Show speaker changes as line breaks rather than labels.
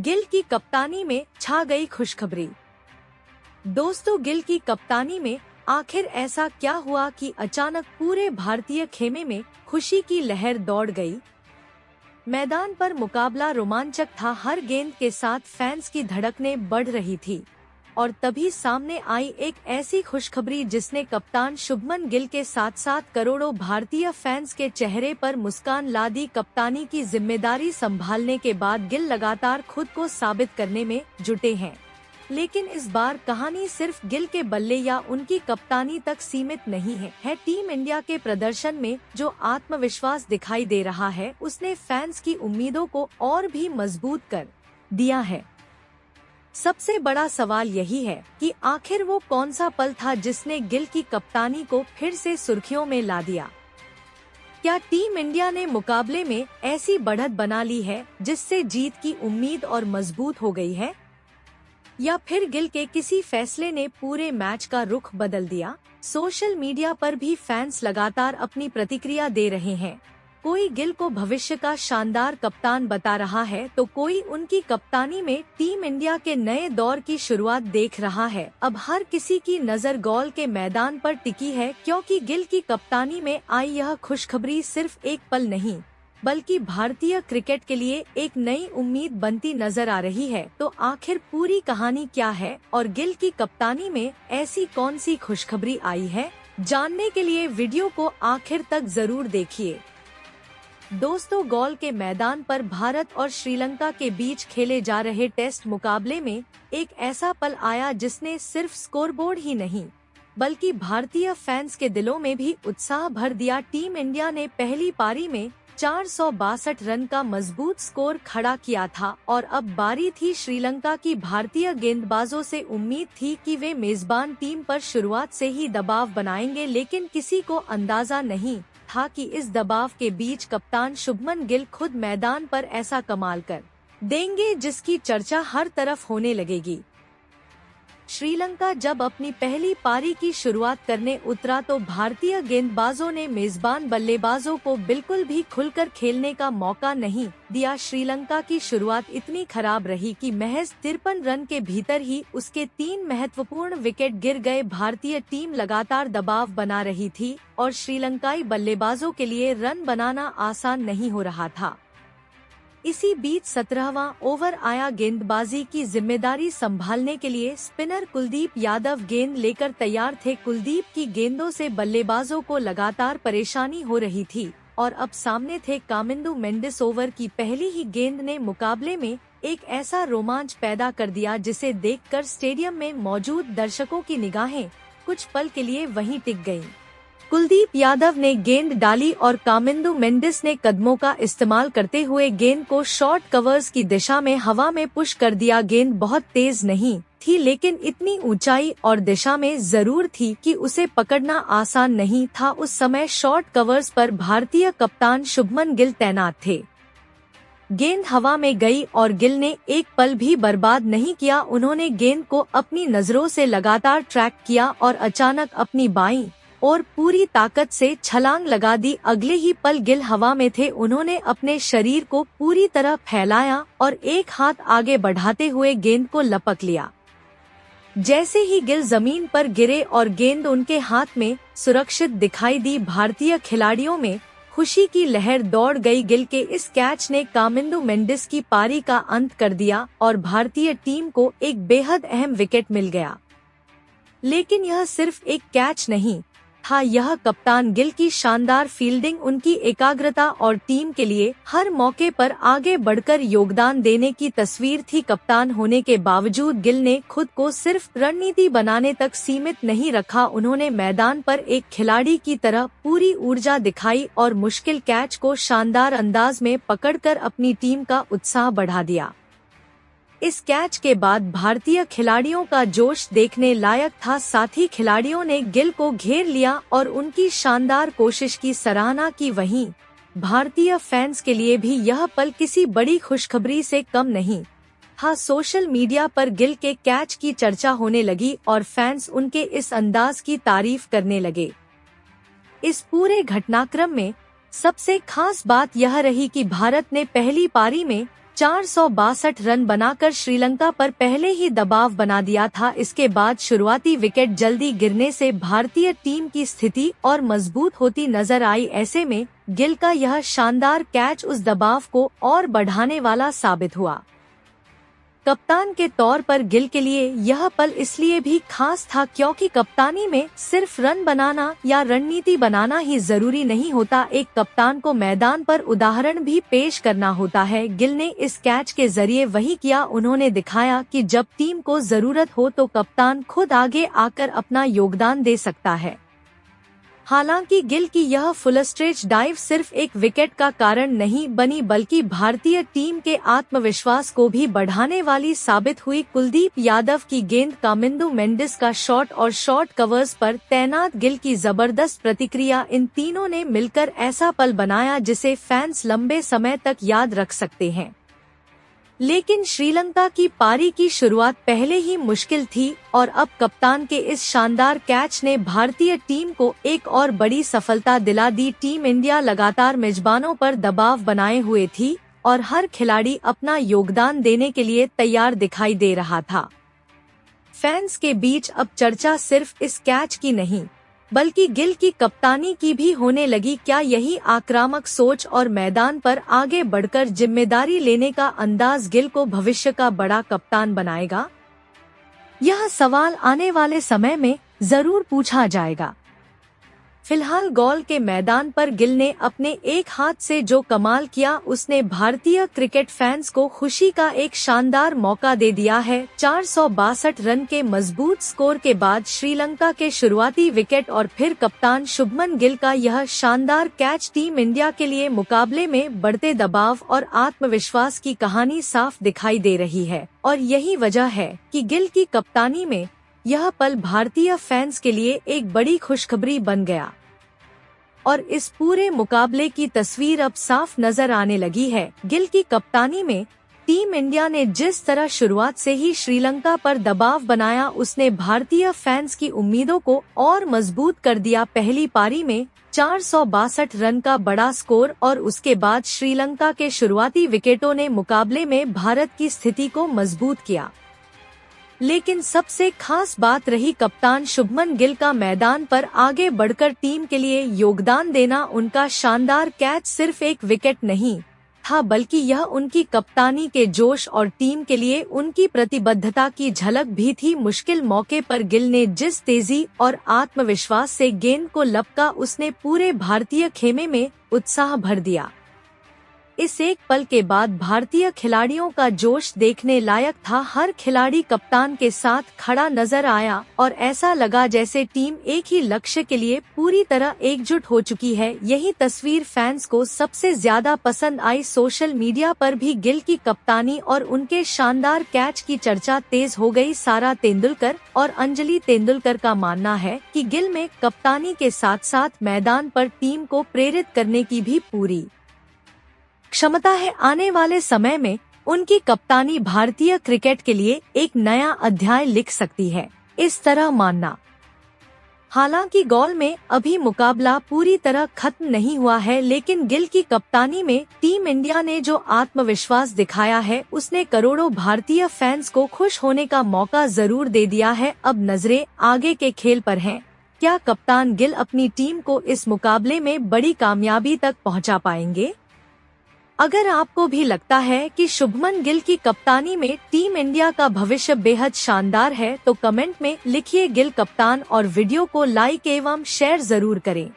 गिल की कप्तानी में छा गई खुशखबरी। दोस्तों, गिल की कप्तानी में आखिर ऐसा क्या हुआ कि अचानक पूरे भारतीय खेमे में खुशी की लहर दौड़ गई। मैदान पर मुकाबला रोमांचक था, हर गेंद के साथ फैंस की धड़कनें बढ़ रही थी और तभी सामने आई एक ऐसी खुशखबरी जिसने कप्तान शुभमन गिल के साथ साथ करोड़ों भारतीय फैंस के चेहरे पर मुस्कान ला दी। कप्तानी की जिम्मेदारी संभालने के बाद गिल लगातार खुद को साबित करने में जुटे हैं, लेकिन इस बार कहानी सिर्फ गिल के बल्ले या उनकी कप्तानी तक सीमित नहीं है। टीम इंडिया के प्रदर्शन में जो आत्मविश्वास दिखाई दे रहा है उसने फैंस की उम्मीदों को और भी मजबूत कर दिया है। सबसे बड़ा सवाल यही है कि आखिर वो कौन सा पल था जिसने गिल की कप्तानी को फिर से सुर्खियों में ला दिया। क्या टीम इंडिया ने मुकाबले में ऐसी बढ़त बना ली है जिससे जीत की उम्मीद और मजबूत हो गई है, या फिर गिल के किसी फैसले ने पूरे मैच का रुख बदल दिया। सोशल मीडिया पर भी फैंस लगातार अपनी प्रतिक्रिया दे रहे हैं। कोई गिल को भविष्य का शानदार कप्तान बता रहा है तो कोई उनकी कप्तानी में टीम इंडिया के नए दौर की शुरुआत देख रहा है। अब हर किसी की नज़र गोल के मैदान पर टिकी है, क्योंकि गिल की कप्तानी में आई यह खुशखबरी सिर्फ एक पल नहीं बल्कि भारतीय क्रिकेट के लिए एक नई उम्मीद बनती नजर आ रही है। तो आखिर पूरी कहानी क्या है और गिल की कप्तानी में ऐसी कौन सी खुशखबरी आई है, जानने के लिए वीडियो को आखिर तक जरूर देखिए। दोस्तों, गोल के मैदान पर भारत और श्रीलंका के बीच खेले जा रहे टेस्ट मुकाबले में एक ऐसा पल आया जिसने सिर्फ स्कोरबोर्ड ही नहीं बल्कि भारतीय फैंस के दिलों में भी उत्साह भर दिया। टीम इंडिया ने पहली पारी में 462 रन का मजबूत स्कोर खड़ा किया था और अब बारी थी श्रीलंका की। भारतीय गेंदबाजों से उम्मीद थी कि वे मेजबान टीम पर शुरुआत से ही दबाव बनाएंगे, लेकिन किसी को अंदाजा नहीं था कि इस दबाव के बीच कप्तान शुभमन गिल खुद मैदान पर ऐसा कमाल कर देंगे जिसकी चर्चा हर तरफ होने लगेगी। श्रीलंका जब अपनी पहली पारी की शुरुआत करने उतरा तो भारतीय गेंदबाजों ने मेजबान बल्लेबाजों को बिल्कुल भी खुलकर खेलने का मौका नहीं दिया। श्रीलंका की शुरुआत इतनी खराब रही कि महज 53 रन के भीतर ही उसके 3 महत्वपूर्ण विकेट गिर गए। भारतीय टीम लगातार दबाव बना रही थी और श्रीलंकाई बल्लेबाजों के लिए रन बनाना आसान नहीं हो रहा था। इसी बीच 17वां ओवर आया। गेंदबाजी की जिम्मेदारी संभालने के लिए स्पिनर कुलदीप यादव गेंद लेकर तैयार थे। कुलदीप की गेंदों से बल्लेबाजों को लगातार परेशानी हो रही थी और अब सामने थे कामिंदु मेंडिस। ओवर की पहली ही गेंद ने मुकाबले में एक ऐसा रोमांच पैदा कर दिया जिसे देखकर स्टेडियम में मौजूद दर्शकों की निगाहें कुछ पल के लिए वहीं टिक गईं। कुलदीप यादव ने गेंद डाली और कामिंदु मेंडिस ने कदमों का इस्तेमाल करते हुए गेंद को शॉर्ट कवर्स की दिशा में हवा में पुश कर दिया। गेंद बहुत तेज नहीं थी, लेकिन इतनी ऊंचाई और दिशा में जरूर थी कि उसे पकड़ना आसान नहीं था। उस समय शॉर्ट कवर्स पर भारतीय कप्तान शुभमन गिल तैनात थे। गेंद हवा में गई और गिल ने एक पल भी बर्बाद नहीं किया। उन्होंने गेंद को अपनी नजरों से लगातार ट्रैक किया और अचानक अपनी बाईं और पूरी ताकत से छलांग लगा दी। अगले ही पल गिल हवा में थे। उन्होंने अपने शरीर को पूरी तरह फैलाया और एक हाथ आगे बढ़ाते हुए गेंद को लपक लिया। जैसे ही गिल जमीन पर गिरे और गेंद उनके हाथ में सुरक्षित दिखाई दी, भारतीय खिलाड़ियों में खुशी की लहर दौड़ गई। गिल के इस कैच ने कामिंदु मेंडिस की पारी का अंत कर दिया और भारतीय टीम को एक बेहद अहम विकेट मिल गया। लेकिन यह सिर्फ एक कैच नहीं था, यह कप्तान गिल की शानदार फील्डिंग, उनकी एकाग्रता और टीम के लिए हर मौके पर आगे बढ़कर योगदान देने की तस्वीर थी। कप्तान होने के बावजूद गिल ने खुद को सिर्फ रणनीति बनाने तक सीमित नहीं रखा। उन्होंने मैदान पर एक खिलाड़ी की तरह पूरी ऊर्जा दिखाई और मुश्किल कैच को शानदार अंदाज में पकड़कर अपनी टीम का उत्साह बढ़ा दिया। इस कैच के बाद भारतीय खिलाड़ियों का जोश देखने लायक था। साथ ही खिलाड़ियों ने गिल को घेर लिया और उनकी शानदार कोशिश की सराहना की। वहीं भारतीय फैंस के लिए भी यह पल किसी बड़ी खुशखबरी से कम नहीं था। सोशल मीडिया पर गिल के कैच की चर्चा होने लगी और फैंस उनके इस अंदाज की तारीफ करने लगे। इस पूरे घटनाक्रम में सबसे खास बात यह रही कि भारत ने पहली पारी में 462 रन बनाकर श्रीलंका पर पहले ही दबाव बना दिया था। इसके बाद शुरुआती विकेट जल्दी गिरने से भारतीय टीम की स्थिति और मजबूत होती नजर आई। ऐसे में गिल का यह शानदार कैच उस दबाव को और बढ़ाने वाला साबित हुआ। कप्तान के तौर पर गिल के लिए यह पल इसलिए भी खास था क्योंकि कप्तानी में सिर्फ रन बनाना या रणनीति बनाना ही जरूरी नहीं होता, एक कप्तान को मैदान पर उदाहरण भी पेश करना होता है। गिल ने इस कैच के जरिए वही किया। उन्होंने दिखाया कि जब टीम को जरूरत हो तो कप्तान खुद आगे आकर अपना योगदान दे सकता है। हालांकि गिल की यह फुल स्ट्रेच डाइव सिर्फ एक विकेट का कारण नहीं बनी बल्कि भारतीय टीम के आत्मविश्वास को भी बढ़ाने वाली साबित हुई। कुलदीप यादव की गेंद, कामिंदु मेंडिस का शॉट और शॉर्ट कवर्स पर तैनात गिल की जबरदस्त प्रतिक्रिया, इन तीनों ने मिलकर ऐसा पल बनाया जिसे फैंस लंबे समय तक याद रख सकते हैं। लेकिन श्रीलंका की पारी की शुरुआत पहले ही मुश्किल थी और अब कप्तान के इस शानदार कैच ने भारतीय टीम को एक और बड़ी सफलता दिला दी। टीम इंडिया लगातार मेजबानों पर दबाव बनाए हुए थी और हर खिलाड़ी अपना योगदान देने के लिए तैयार दिखाई दे रहा था। फैंस के बीच अब चर्चा सिर्फ इस कैच की नहीं बल्कि गिल की कप्तानी की भी होने लगी। क्या यही आक्रामक सोच और मैदान पर आगे बढ़कर जिम्मेदारी लेने का अंदाज गिल को भविष्य का बड़ा कप्तान बनाएगा? यह सवाल आने वाले समय में जरूर पूछा जाएगा। फिलहाल गोल के मैदान पर गिल ने अपने एक हाथ से जो कमाल किया उसने भारतीय क्रिकेट फैंस को खुशी का एक शानदार मौका दे दिया है। 462 रन के मजबूत स्कोर के बाद श्रीलंका के शुरुआती विकेट और फिर कप्तान शुभमन गिल का यह शानदार कैच टीम इंडिया के लिए मुकाबले में बढ़ते दबाव और आत्मविश्वास की कहानी साफ दिखाई दे रही है। और यही वजह है कि गिल की कप्तानी में यह पल भारतीय फैंस के लिए एक बड़ी खुशखबरी बन गया और इस पूरे मुकाबले की तस्वीर अब साफ नजर आने लगी है। गिल की कप्तानी में टीम इंडिया ने जिस तरह शुरुआत से ही श्रीलंका पर दबाव बनाया उसने भारतीय फैंस की उम्मीदों को और मजबूत कर दिया। पहली पारी में 462 रन का बड़ा स्कोर और उसके बाद श्रीलंका के शुरुआती विकेटों ने मुकाबले में भारत की स्थिति को मजबूत किया। लेकिन सबसे खास बात रही कप्तान शुभमन गिल का मैदान पर आगे बढ़कर टीम के लिए योगदान देना। उनका शानदार कैच सिर्फ एक विकेट नहीं था बल्कि यह उनकी कप्तानी के जोश और टीम के लिए उनकी प्रतिबद्धता की झलक भी थी। मुश्किल मौके पर गिल ने जिस तेजी और आत्मविश्वास से गेंद को लपका उसने पूरे भारतीय खेमे में उत्साह भर दिया। इस एक पल के बाद भारतीय खिलाड़ियों का जोश देखने लायक था। हर खिलाड़ी कप्तान के साथ खड़ा नजर आया और ऐसा लगा जैसे टीम एक ही लक्ष्य के लिए पूरी तरह एकजुट हो चुकी है। यही तस्वीर फैंस को सबसे ज्यादा पसंद आई। सोशल मीडिया पर भी गिल की कप्तानी और उनके शानदार कैच की चर्चा तेज हो गई। सारा तेंदुलकर और अंजलि तेंदुलकर का मानना है कि गिल में कप्तानी के साथ साथ मैदान पर टीम को प्रेरित करने की भी पूरी क्षमता है। आने वाले समय में उनकी कप्तानी भारतीय क्रिकेट के लिए एक नया अध्याय लिख सकती है, इस तरह मानना। हालांकि गोल में अभी मुकाबला पूरी तरह खत्म नहीं हुआ है लेकिन गिल की कप्तानी में टीम इंडिया ने जो आत्मविश्वास दिखाया है उसने करोड़ों भारतीय फैंस को खुश होने का मौका जरूर दे दिया है। अब नजरें आगे के खेल पर हैं। क्या कप्तान गिल अपनी टीम को इस मुकाबले में बड़ी कामयाबी तक पहुंचा पाएंगे? अगर आपको भी लगता है कि शुभमन गिल की कप्तानी में टीम इंडिया का भविष्य बेहद शानदार है तो कमेंट में लिखिए गिल कप्तान और वीडियो को लाइक एवं शेयर जरूर करें।